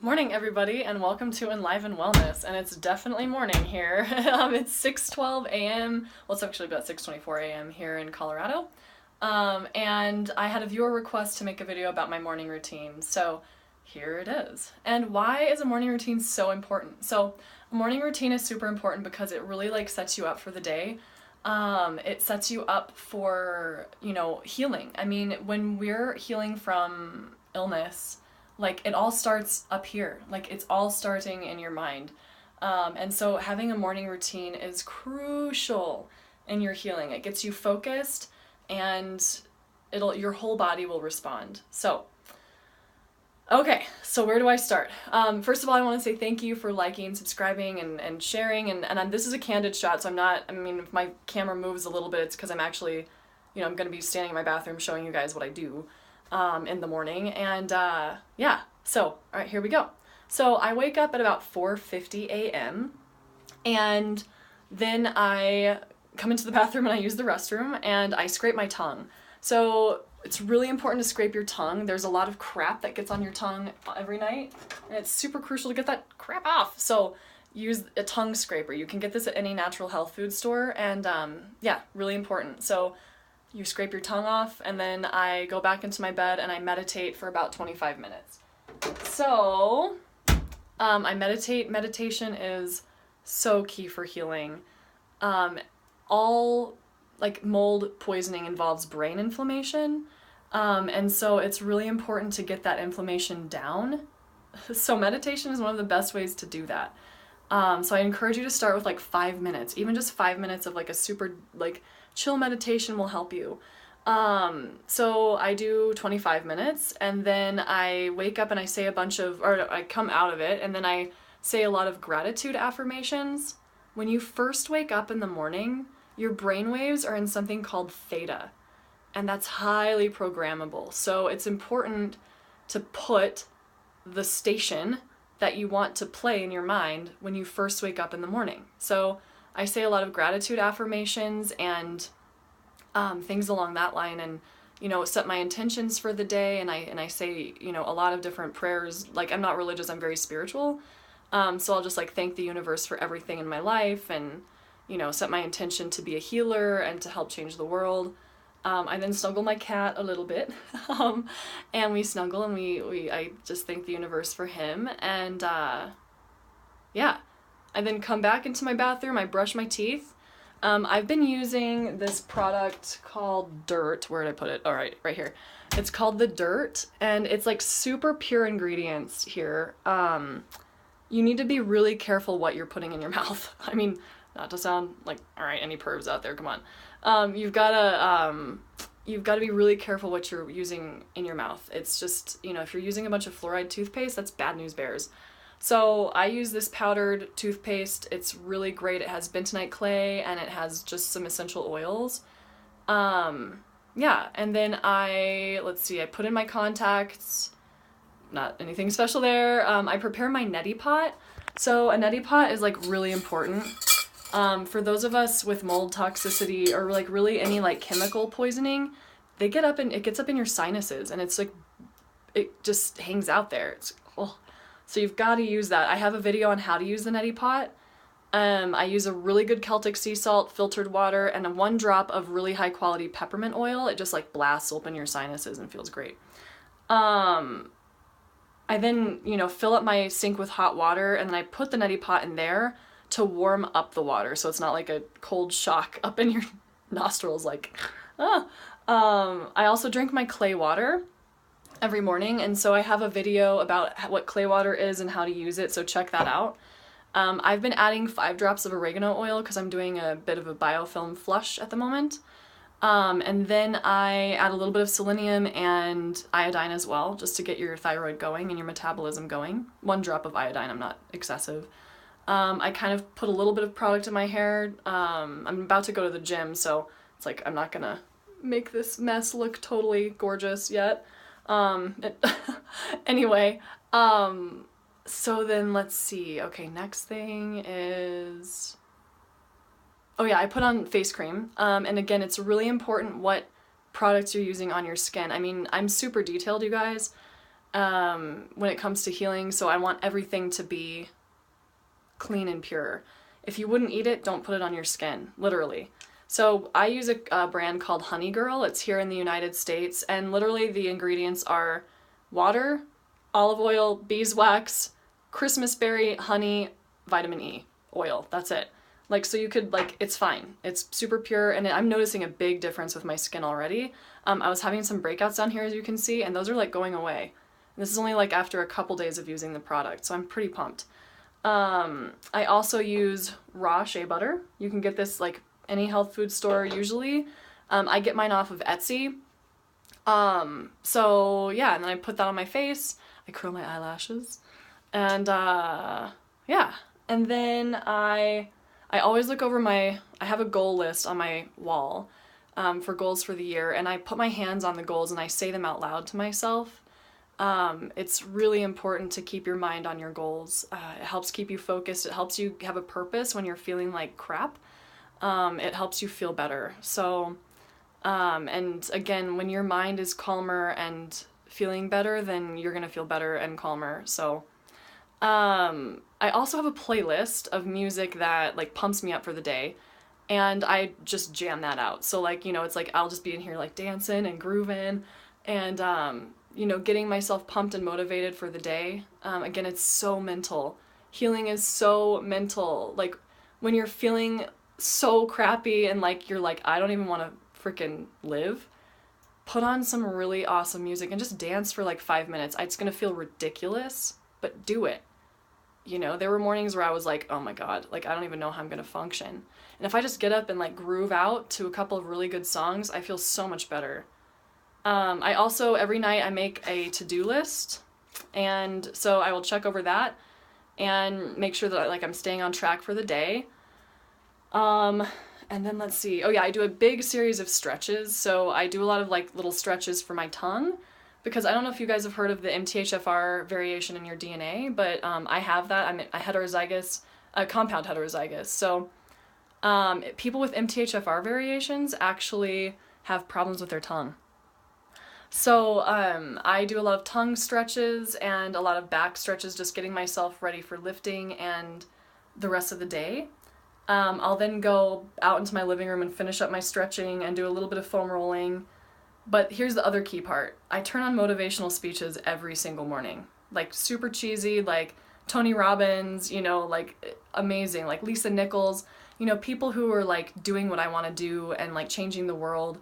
Morning, everybody, and welcome to Enliven Wellness. And it's definitely morning here. It's 6:12 a.m. Well, it's actually about 6:24 a.m. here in Colorado. And I had a viewer request to make a video about my morning routine. So here it is. And why is a morning routine so important? So a morning routine is super important because it really sets you up for the day. It sets you up for, healing. I mean, when we're healing from illness, it all starts up here. It's all starting in your mind. And so having a morning routine is crucial in your healing. It gets you focused and your whole body will respond. So, okay, so where do I start? First of all, I want to say thank you for liking, subscribing, and sharing. And this is a candid shot, so if my camera moves a little bit, it's because I'm actually, I'm going to be standing in my bathroom showing you guys what I do in the morning. And yeah, so, all right, here we go. So I wake up at about 4:50 a.m. and then I come into the bathroom and I use the restroom and I scrape my tongue. So it's really important to scrape your tongue. There's a lot of crap that gets on your tongue every night, and it's super crucial to get that crap off. So use a tongue scraper. You can get this at any natural health food store, and yeah, really important. So you scrape your tongue off, and then I go back into my bed and I meditate for about 25 minutes. So I meditate. Meditation is so key for healing. All mold poisoning involves brain inflammation, and so it's really important to get that inflammation down. So meditation is one of the best ways to do that. So I encourage you to start with 5 minutes. Even just 5 minutes of a super chill meditation will help you. So I do 25 minutes, and then I wake up and I say I come out of it and then I say a lot of gratitude affirmations. When you first wake up in the morning, your brain waves are in something called theta, and that's highly programmable. So it's important to put the station that you want to play in your mind when you first wake up in the morning. So I say a lot of gratitude affirmations and things along that line, and set my intentions for the day, and I say a lot of different prayers. I'm not religious, I'm very spiritual, so I'll just thank the universe for everything in my life, and set my intention to be a healer and to help change the world. I then snuggle my cat a little bit, and we snuggle, and I just thank the universe for him, and yeah, I then come back into my bathroom, I brush my teeth. I've been using this product called Dirt. Where did I put it? All right, right here. It's called the Dirt, and it's super pure ingredients here. You need to be really careful what you're putting in your mouth. I mean, not to sound all right, any pervs out there, come on. You've gotta be really careful what you're using in your mouth. It's just, if you're using a bunch of fluoride toothpaste, that's bad news bears. So I use this powdered toothpaste. It's really great. It has bentonite clay and it has just some essential oils. Yeah, and then I put in my contacts. Not anything special there. I prepare my neti pot. So a neti pot is really important. For those of us with mold toxicity or really any chemical poisoning, it gets up in your sinuses, and it just hangs out there. So you've got to use that. I have a video on how to use the neti pot. I use a really good Celtic sea salt, filtered water, and 1 drop of really high quality peppermint oil. It just blasts open your sinuses and feels great. I then, fill up my sink with hot water, and then I put the neti pot in there to warm up the water, so it's not a cold shock up in your nostrils I also drink my clay water every morning, and so I have a video about what clay water is and how to use it, so check that out. I've been adding 5 drops of oregano oil because I'm doing a bit of a biofilm flush at the moment. And then I add a little bit of selenium and iodine as well, just to get your thyroid going and your metabolism going. 1 drop of iodine, I'm not excessive. I kind of put a little bit of product in my hair. I'm about to go to the gym, so it's I'm not gonna make this mess look totally gorgeous yet. Anyway, so then let's see. Okay, next thing is, oh yeah, I put on face cream. And again, it's really important what products you're using on your skin. I mean, I'm super detailed, you guys. when it comes to healing. So I want everything to be clean and pure. If you wouldn't eat it, don't put it on your skin, literally. So I use a brand called Honey Girl. It's here in the United States, and literally the ingredients are water, olive oil, beeswax, Christmas berry, honey, vitamin E, oil. That's it. Like, so you could, like, it's fine. It's super pure, and I'm noticing a big difference with my skin already. I was having some breakouts down here, as you can see, and those are, like, going away. And this is only, like, after a couple days of using the product, so I'm pretty pumped. I also use raw shea butter. You can get this, like, any health food store, usually. I get mine off of Etsy. So, yeah, and then I put that on my face. I curl my eyelashes. And, yeah. And then I always look over I have a goal list on my wall for goals for the year, and I put my hands on the goals and I say them out loud to myself. It's really important to keep your mind on your goals. It helps keep you focused. It helps you have a purpose when you're feeling like crap. It helps you feel better. So, and again, when your mind is calmer and feeling better, then you're gonna feel better and calmer. So, I also have a playlist of music that, like, pumps me up for the day, and I just jam that out. So, like, you know, it's like I'll just be in here, like, dancing and grooving and, you know, getting myself pumped and motivated for the day. Again, it's so mental. Healing is so mental. Like, when you're feeling so crappy and, like, you're like, I don't even want to freaking live, put on some really awesome music and just dance for, like, 5 minutes. It's gonna feel ridiculous, but do it. You know, there were mornings where I was like, oh my God, like, I don't even know how I'm gonna function. And if I just get up and, like, groove out to a couple of really good songs, I feel so much better. I also, every night I make a to-do list, and so I will check over that and make sure that, like, I'm staying on track for the day. And then let's see. Oh yeah, I do a big series of stretches. So I do a lot of, like, little stretches for my tongue, because I don't know if you guys have heard of the MTHFR variation in your DNA, but I have that. I'm a heterozygous, a compound heterozygous. So people with MTHFR variations actually have problems with their tongue. So I do a lot of tongue stretches and a lot of back stretches, just getting myself ready for lifting and the rest of the day. I'll then go out into my living room and finish up my stretching and do a little bit of foam rolling. But here's the other key part. I turn on motivational speeches every single morning. Like, super cheesy, like Tony Robbins, you know, like, amazing, like Lisa Nichols, you know, people who are, like, doing what I want to do and, like, changing the world.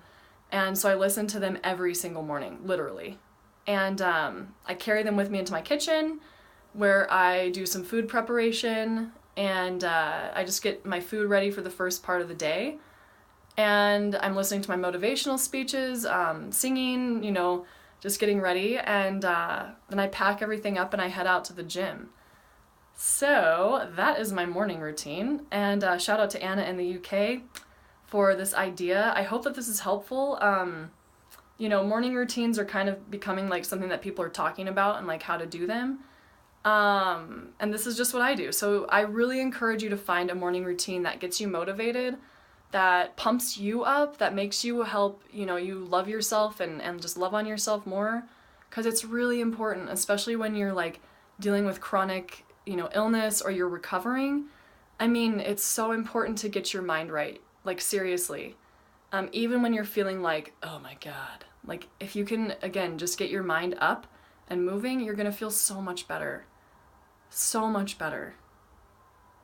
And so I listen to them every single morning, literally. And I carry them with me into my kitchen, where I do some food preparation, and I just get my food ready for the first part of the day. And I'm listening to my motivational speeches, singing, you know, just getting ready, and then I pack everything up and I head out to the gym. So that is my morning routine, and shout out to Anna in the UK for this idea. I hope that this is helpful. You know, morning routines are kind of becoming, like, something that people are talking about and, like, how to do them. And this is just what I do. So I really encourage you to find a morning routine that gets you motivated, that pumps you up, that makes you help, you know, you love yourself and just love on yourself more, because it's really important, especially when you're, like, dealing with chronic, you know, illness, or you're recovering. I mean, it's so important to get your mind right, like, seriously. Even when you're feeling like, oh my God, like, if you can, again, just get your mind up and moving, you're gonna feel so much better. So much better.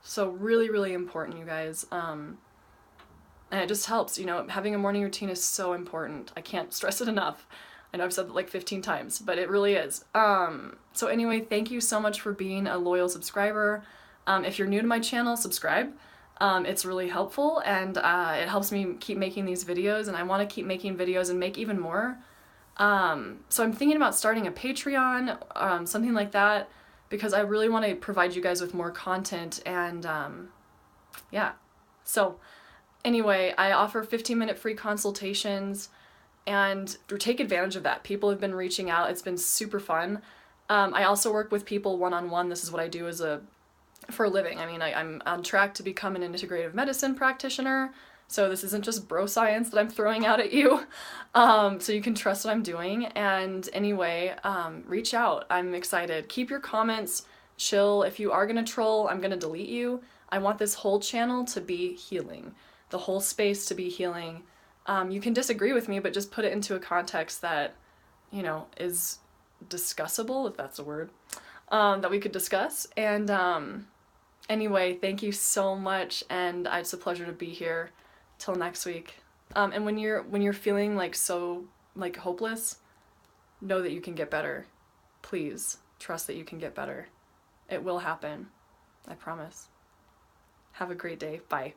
So really, really important, you guys. And it just helps, you know, having a morning routine is so important. I can't stress it enough. I know I've said that like 15 times, but it really is. So anyway, thank you so much for being a loyal subscriber. If you're new to my channel, subscribe. It's really helpful, and it helps me keep making these videos, and I want to keep making videos and make even more. So I'm thinking about starting a Patreon, something like that, because I really want to provide you guys with more content, and yeah. So anyway, I offer 15-minute free consultations, and take advantage of that. People have been reaching out. It's been super fun. I also work with people one-on-one. This is what I do for a living. I mean, I'm on track to become an integrative medicine practitioner, So this isn't just bro science that I'm throwing out at you. So you can trust what I'm doing. And anyway, reach out. I'm excited. Keep your comments chill. If you are gonna troll, I'm gonna delete you. I want this whole channel to be healing, the whole space to be healing. You can disagree with me, but just put it into a context that, you know, is discussable, if that's a word, that we could discuss. And anyway, thank you so much, and it's a pleasure to be here. Till next week. And when you're feeling like so like hopeless, know that you can get better. Please trust that you can get better. It will happen. I promise. Have a great day. Bye.